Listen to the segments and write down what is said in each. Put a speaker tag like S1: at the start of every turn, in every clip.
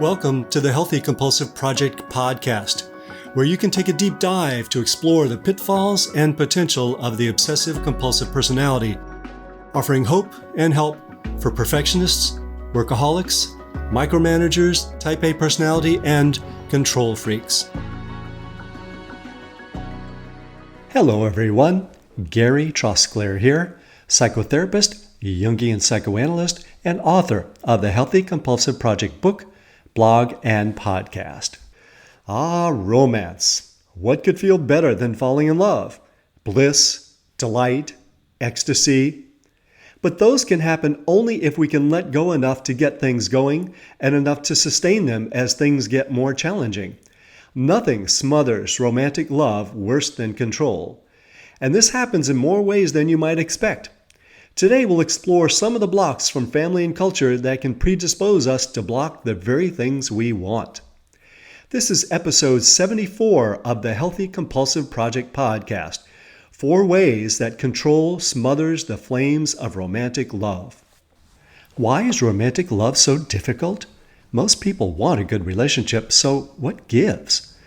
S1: Welcome to the Healthy Compulsive Project podcast, where you can take a deep dive to explore the pitfalls and potential of the obsessive-compulsive personality, offering hope and help for perfectionists, workaholics, micromanagers, type A personality, and control freaks. Hello everyone, Gary Trosclair here, psychotherapist, Jungian psychoanalyst, and author of the Healthy Compulsive Project book, blog, and podcast. Romance. What could feel better than falling in love? Bliss, delight, ecstasy. But those can happen only if we can let go enough to get things going and enough to sustain them as things get more challenging. Nothing smothers romantic love worse than control. And this happens in more ways than you might expect. Today we'll explore some of the blocks from family and culture that can predispose us to block the very things we want. This is episode 74 of the Healthy Compulsive Project podcast, 4 ways that control smothers the flames of romantic love. Why is romantic love so difficult? Most people want a good relationship, so what gives?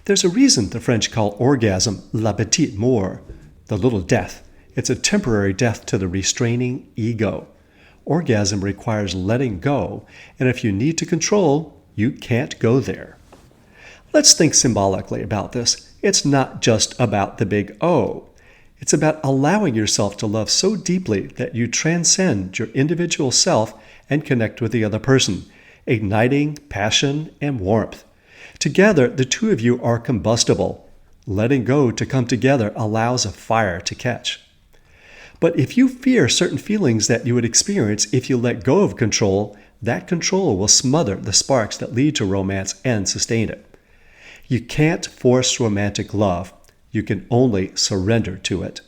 S1: There's a reason the French call orgasm la petite mort, the little death. It's a temporary death to the restraining ego. Orgasm requires letting go, and if you need to control, you can't go there. Let's think symbolically about this. It's not just about the big O. It's about allowing yourself to love so deeply that you transcend your individual self and connect with the other person, igniting passion and warmth. Together, the two of you are combustible. Letting go to come together allows a fire to catch. But if you fear certain feelings that you would experience if you let go of control, that control will smother the sparks that lead to romance and sustain it. You can't force romantic love. You can only surrender to it.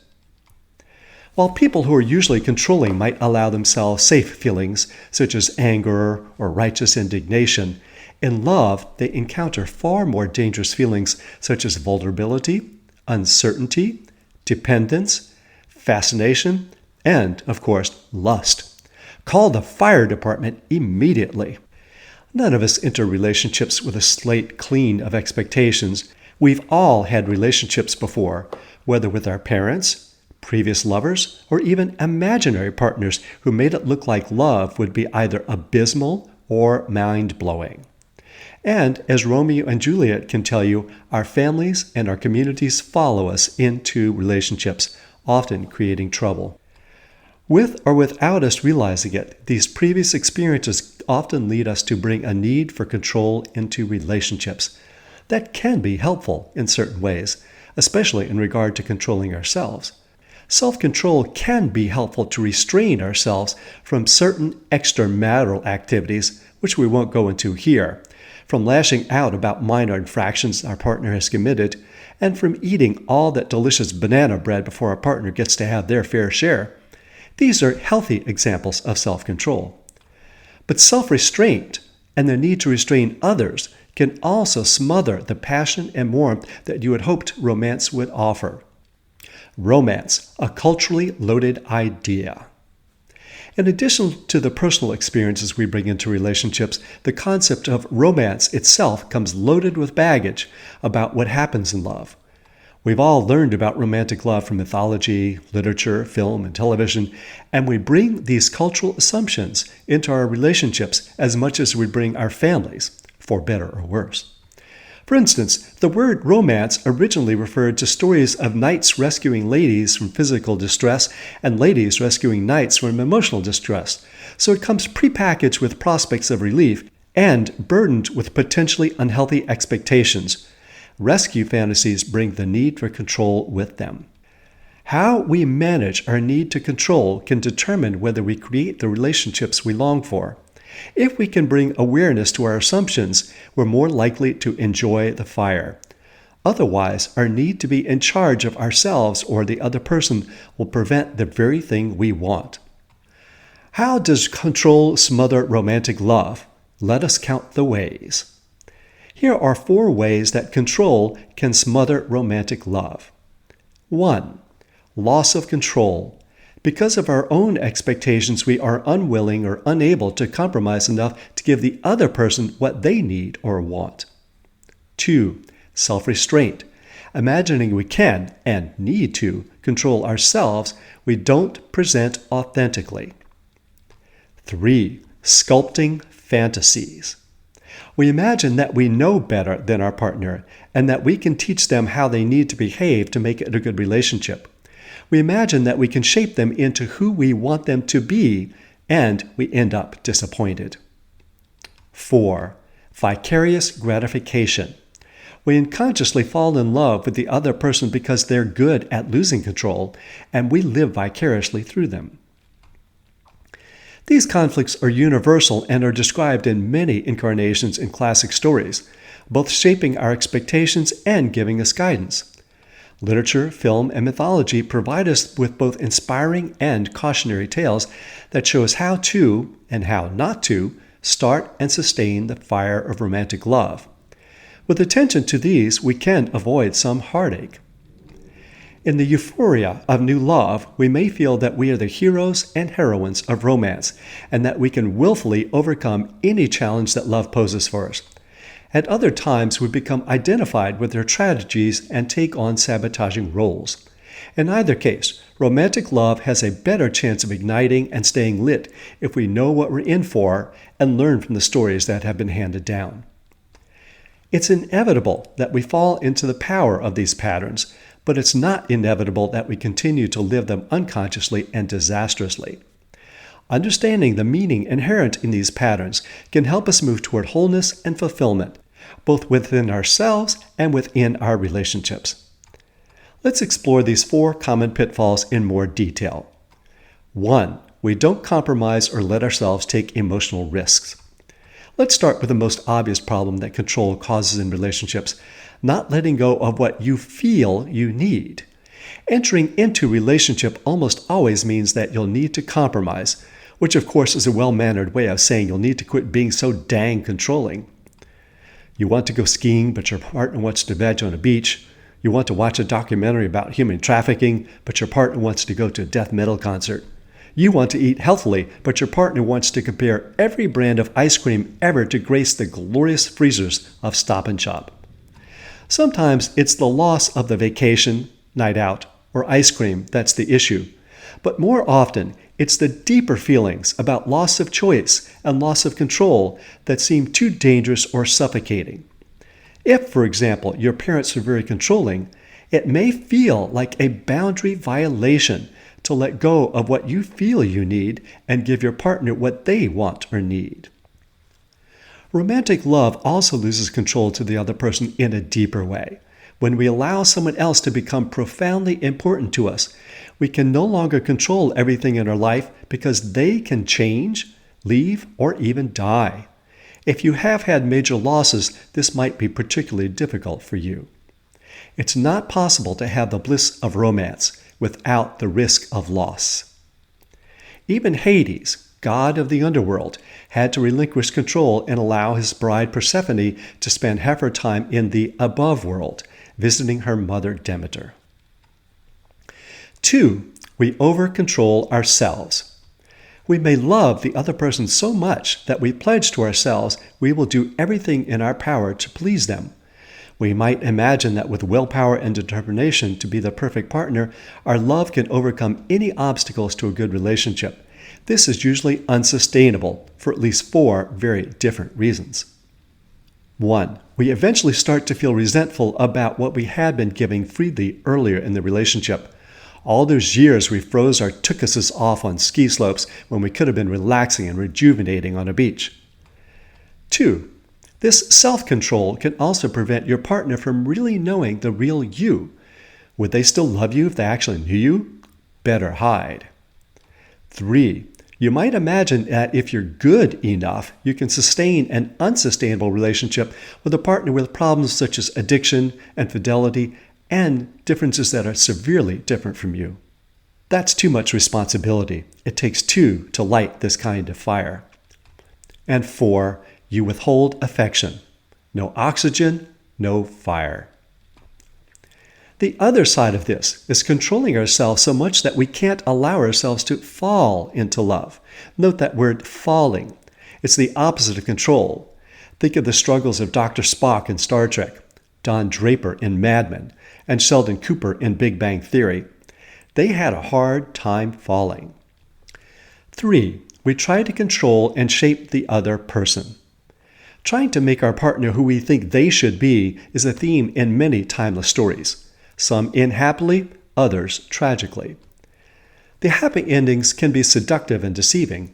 S1: While people who are usually controlling might allow themselves safe feelings, such as anger or righteous indignation, in love they encounter far more dangerous feelings such as vulnerability, uncertainty, dependence, fascination, and, of course, lust. Call the fire department immediately. None of us enter relationships with a slate clean of expectations. We've all had relationships before, whether with our parents, previous lovers, or even imaginary partners who made it look like love would be either abysmal or mind-blowing. And as Romeo and Juliet can tell you, our families and our communities follow us into relationships, often creating trouble. With or without us realizing it, these previous experiences often lead us to bring a need for control into relationships. That can be helpful in certain ways, especially in regard to controlling ourselves. Self-control can be helpful to restrain ourselves from certain extramarital activities, which we won't go into here, from lashing out about minor infractions our partner has committed, and from eating all that delicious banana bread before our partner gets to have their fair share. These are healthy examples of self-control. But self-restraint and the need to restrain others can also smother the passion and warmth that you had hoped romance would offer. Romance, a culturally loaded idea. In addition to the personal experiences we bring into relationships, the concept of romance itself comes loaded with baggage about what happens in love. We've all learned about romantic love from mythology, literature, film, and television, and we bring these cultural assumptions into our relationships as much as we bring our families, for better or worse. For instance, the word romance originally referred to stories of knights rescuing ladies from physical distress and ladies rescuing knights from emotional distress, so it comes prepackaged with prospects of relief and burdened with potentially unhealthy expectations. Rescue fantasies bring the need for control with them. How we manage our need to control can determine whether we create the relationships we long for. If we can bring awareness to our assumptions, we're more likely to enjoy the fire. Otherwise, our need to be in charge of ourselves or the other person will prevent the very thing we want. How does control smother romantic love? Let us count the ways. Here are 4 ways that control can smother romantic love. 1. Loss of control. Because of our own expectations, we are unwilling or unable to compromise enough to give the other person what they need or want. 2. Self-restraint. Imagining we can and need to control ourselves, we don't present authentically. 3. Sculpting fantasies. We imagine that we know better than our partner and that we can teach them how they need to behave to make it a good relationship. We imagine that we can shape them into who we want them to be, and we end up disappointed. 4. Vicarious gratification. We unconsciously fall in love with the other person because they're good at losing control, and we live vicariously through them. These conflicts are universal and are described in many incarnations in classic stories, both shaping our expectations and giving us guidance. Literature, film, and mythology provide us with both inspiring and cautionary tales that show us how to, and how not to, start and sustain the fire of romantic love. With attention to these, we can avoid some heartache. In the euphoria of new love, we may feel that we are the heroes and heroines of romance, and that we can willfully overcome any challenge that love poses for us. At other times, we become identified with their tragedies and take on sabotaging roles. In either case, romantic love has a better chance of igniting and staying lit if we know what we're in for and learn from the stories that have been handed down. It's inevitable that we fall into the power of these patterns, but it's not inevitable that we continue to live them unconsciously and disastrously. Understanding the meaning inherent in these patterns can help us move toward wholeness and fulfillment, both within ourselves and within our relationships. Let's explore these 4 common pitfalls in more detail. 1. We don't compromise or let ourselves take emotional risks. Let's start with the most obvious problem that control causes in relationships, not letting go of what you feel you need. Entering into a relationship almost always means that you'll need to compromise, which of course is a well-mannered way of saying you'll need to quit being so dang controlling. You want to go skiing, but your partner wants to veg on a beach. You want to watch a documentary about human trafficking, but your partner wants to go to a death metal concert. You want to eat healthily, but your partner wants to compare every brand of ice cream ever to grace the glorious freezers of Stop and Shop. Sometimes it's the loss of the vacation, night out, or ice cream that's the issue. But more often, it's the deeper feelings about loss of choice and loss of control that seem too dangerous or suffocating. If, for example, your parents are very controlling, it may feel like a boundary violation to let go of what you feel you need and give your partner what they want or need. Romantic love also loses control to the other person in a deeper way. When we allow someone else to become profoundly important to us, we can no longer control everything in our life because they can change, leave, or even die. If you have had major losses, this might be particularly difficult for you. It's not possible to have the bliss of romance without the risk of loss. Even Hades, god of the underworld, had to relinquish control and allow his bride Persephone to spend half her time in the above world, visiting her mother Demeter. 2. We over-control ourselves. We may love the other person so much that we pledge to ourselves we will do everything in our power to please them. We might imagine that with willpower and determination to be the perfect partner, our love can overcome any obstacles to a good relationship. This is usually unsustainable for at least 4 very different reasons. 1. We eventually start to feel resentful about what we had been giving freely earlier in the relationship. All those years we froze our tuchuses off on ski slopes when we could have been relaxing and rejuvenating on a beach. 2. This self-control can also prevent your partner from really knowing the real you. Would they still love you if they actually knew you? Better hide. 3. You might imagine that if you're good enough, you can sustain an unsustainable relationship with a partner with problems such as addiction, infidelity, and differences that are severely different from you. That's too much responsibility. It takes 2 to light this kind of fire. And 4, you withhold affection. No oxygen, no fire. The other side of this is controlling ourselves so much that we can't allow ourselves to fall into love. Note that word falling. It's the opposite of control. Think of the struggles of Dr. Spock in Star Trek, Don Draper in Mad Men, and Sheldon Cooper in Big Bang Theory. They had a hard time falling. 3. We try to control and shape the other person. Trying to make our partner who we think they should be is a theme in many timeless stories. Some end happily, others tragically. The happy endings can be seductive and deceiving.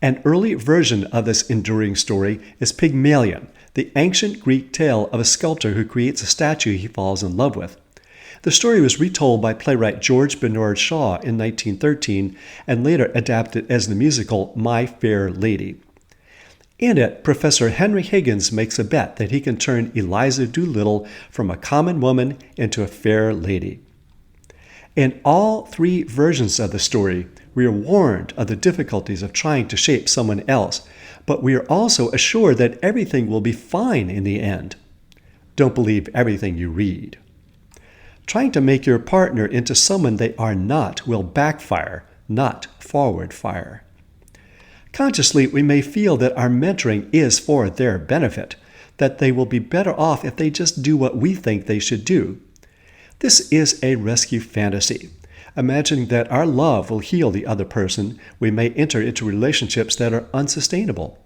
S1: An early version of this enduring story is Pygmalion, the ancient Greek tale of a sculptor who creates a statue he falls in love with. The story was retold by playwright George Bernard Shaw in 1913 and later adapted as the musical My Fair Lady. In it, Professor Henry Higgins makes a bet that he can turn Eliza Doolittle from a common woman into a fair lady. In all 3 versions of the story, we are warned of the difficulties of trying to shape someone else, but we are also assured that everything will be fine in the end. Don't believe everything you read. Trying to make your partner into someone they are not will backfire, not forward fire. Consciously, we may feel that our mentoring is for their benefit, that they will be better off if they just do what we think they should do. This is a rescue fantasy. Imagining that our love will heal the other person, we may enter into relationships that are unsustainable.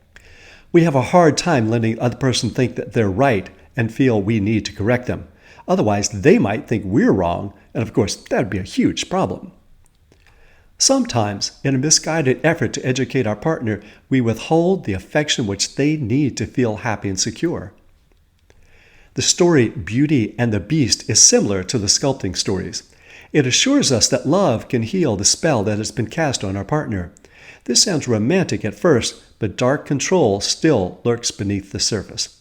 S1: We have a hard time letting the other person think that they're right and feel we need to correct them. Otherwise, they might think we're wrong, and of course, that would be a huge problem. Sometimes, in a misguided effort to educate our partner, we withhold the affection which they need to feel happy and secure. The story Beauty and the Beast is similar to the sculpting stories. It assures us that love can heal the spell that has been cast on our partner. This sounds romantic at first, but dark control still lurks beneath the surface.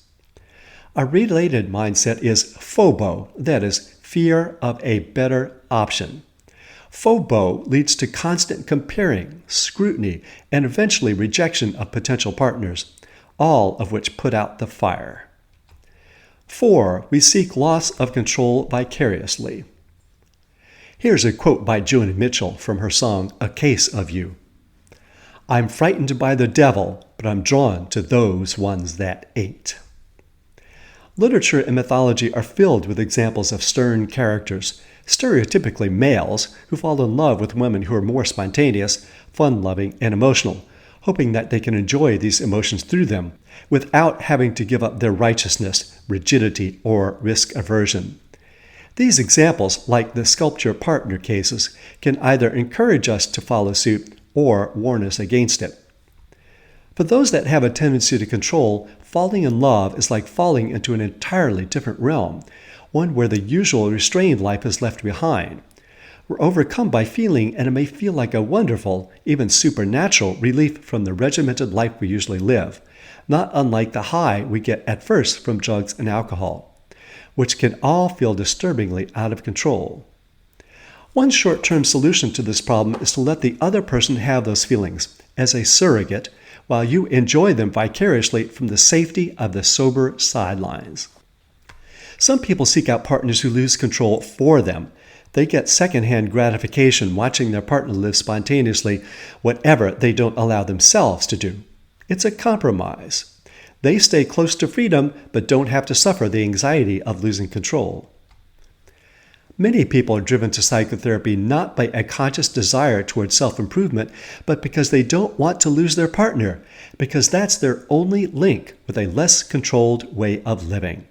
S1: A related mindset is FOBO, that is, fear of a better option. FOBO leads to constant comparing, scrutiny, and eventually rejection of potential partners, all of which put out the fire. 4. We seek loss of control vicariously. Here's a quote by Joni Mitchell from her song, A Case of You. I'm frightened by the devil, but I'm drawn to those ones that ain't. Literature and mythology are filled with examples of stern characters, stereotypically males, who fall in love with women who are more spontaneous, fun-loving, and emotional, hoping that they can enjoy these emotions through them without having to give up their righteousness, rigidity, or risk aversion. These examples, like the sculpture partner cases, can either encourage us to follow suit or warn us against it. For those that have a tendency to control, falling in love is like falling into an entirely different realm, one where the usual restrained life is left behind. We're overcome by feeling, and it may feel like a wonderful, even supernatural relief from the regimented life we usually live, not unlike the high we get at first from drugs and alcohol, which can all feel disturbingly out of control. One short-term solution to this problem is to let the other person have those feelings as a surrogate while you enjoy them vicariously from the safety of the sober sidelines. Some people seek out partners who lose control for them. They get secondhand gratification watching their partner live spontaneously whatever they don't allow themselves to do. It's a compromise. They stay close to freedom but don't have to suffer the anxiety of losing control. Many people are driven to psychotherapy not by a conscious desire towards self-improvement, but because they don't want to lose their partner, because that's their only link with a less controlled way of living.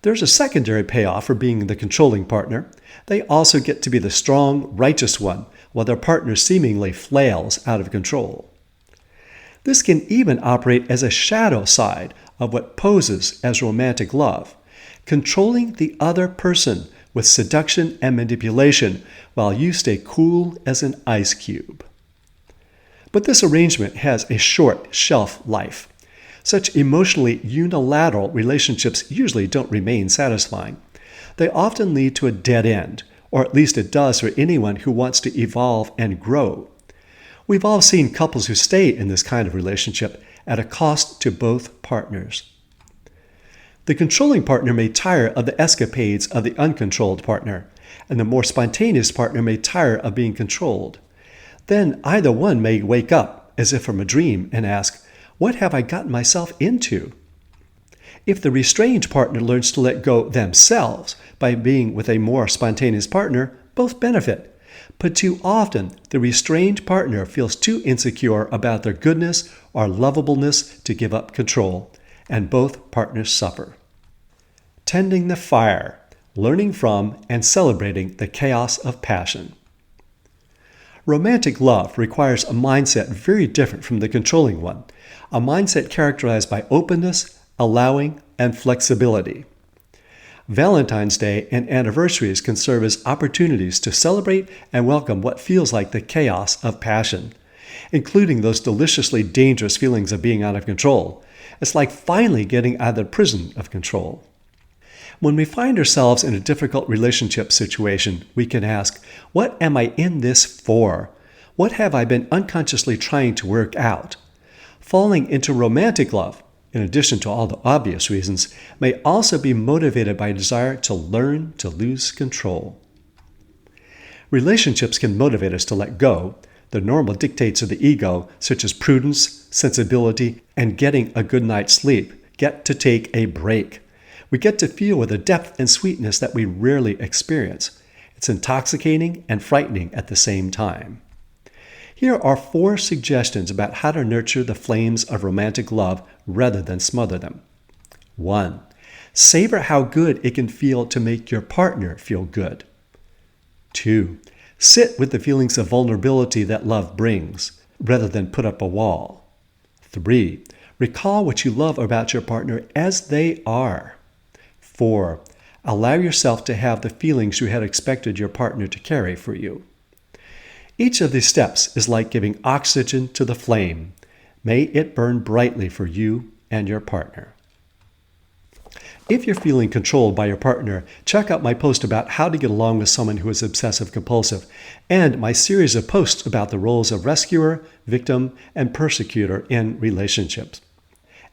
S1: There's a secondary payoff for being the controlling partner. They also get to be the strong, righteous one, while their partner seemingly flails out of control. This can even operate as a shadow side of what poses as romantic love, controlling the other person with seduction and manipulation while you stay cool as an ice cube. But this arrangement has a short shelf life. Such emotionally unilateral relationships usually don't remain satisfying. They often lead to a dead end, or at least it does for anyone who wants to evolve and grow. We've all seen couples who stay in this kind of relationship at a cost to both partners. The controlling partner may tire of the escapades of the uncontrolled partner, and the more spontaneous partner may tire of being controlled. Then either one may wake up, as if from a dream, and ask, "What have I gotten myself into?" If the restrained partner learns to let go themselves by being with a more spontaneous partner, both benefit. But too often, the restrained partner feels too insecure about their goodness or lovableness to give up control, and both partners suffer. Tending the fire, learning from and celebrating the chaos of passion. Romantic love requires a mindset very different from the controlling one, a mindset characterized by openness, allowing, and flexibility. Valentine's Day and anniversaries can serve as opportunities to celebrate and welcome what feels like the chaos of passion, including those deliciously dangerous feelings of being out of control. It's like finally getting out of the prison of control. When we find ourselves in a difficult relationship situation, we can ask, what am I in this for? What have I been unconsciously trying to work out? Falling into romantic love, in addition to all the obvious reasons, may also be motivated by a desire to learn to lose control. Relationships can motivate us to let go, the normal dictates of the ego, such as prudence, sensibility, and getting a good night's sleep, get to take a break. We get to feel with a depth and sweetness that we rarely experience. It's intoxicating and frightening at the same time. Here are 4 suggestions about how to nurture the flames of romantic love rather than smother them. 1. Savor how good it can feel to make your partner feel good. 2. Sit with the feelings of vulnerability that love brings, rather than put up a wall. 3. Recall what you love about your partner as they are. 4. Allow yourself to have the feelings you had expected your partner to carry for you. Each of these steps is like giving oxygen to the flame. May it burn brightly for you and your partner. If you're feeling controlled by your partner, check out my post about how to get along with someone who is obsessive-compulsive, and my series of posts about the roles of rescuer, victim, and persecutor in relationships.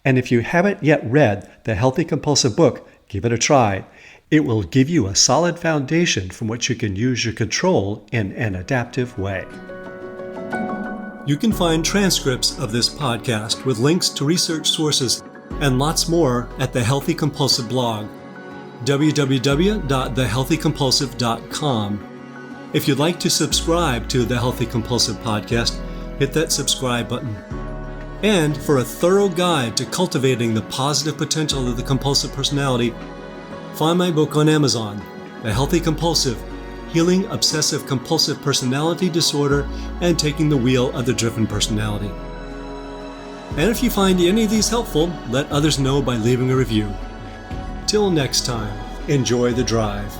S1: And if you haven't yet read the Healthy Compulsive book, give it a try. It will give you a solid foundation from which you can use your control in an adaptive way. You can find transcripts of this podcast with links to research sources and lots more at the Healthy Compulsive blog, www.thehealthycompulsive.com. If you'd like to subscribe to the Healthy Compulsive podcast, hit that subscribe button. And for a thorough guide to cultivating the positive potential of the compulsive personality, find my book on Amazon, The Healthy Compulsive, Healing Obsessive-Compulsive Personality Disorder and Taking the Wheel of the Driven Personality. And if you find any of these helpful, let others know by leaving a review. Till next time, enjoy the drive.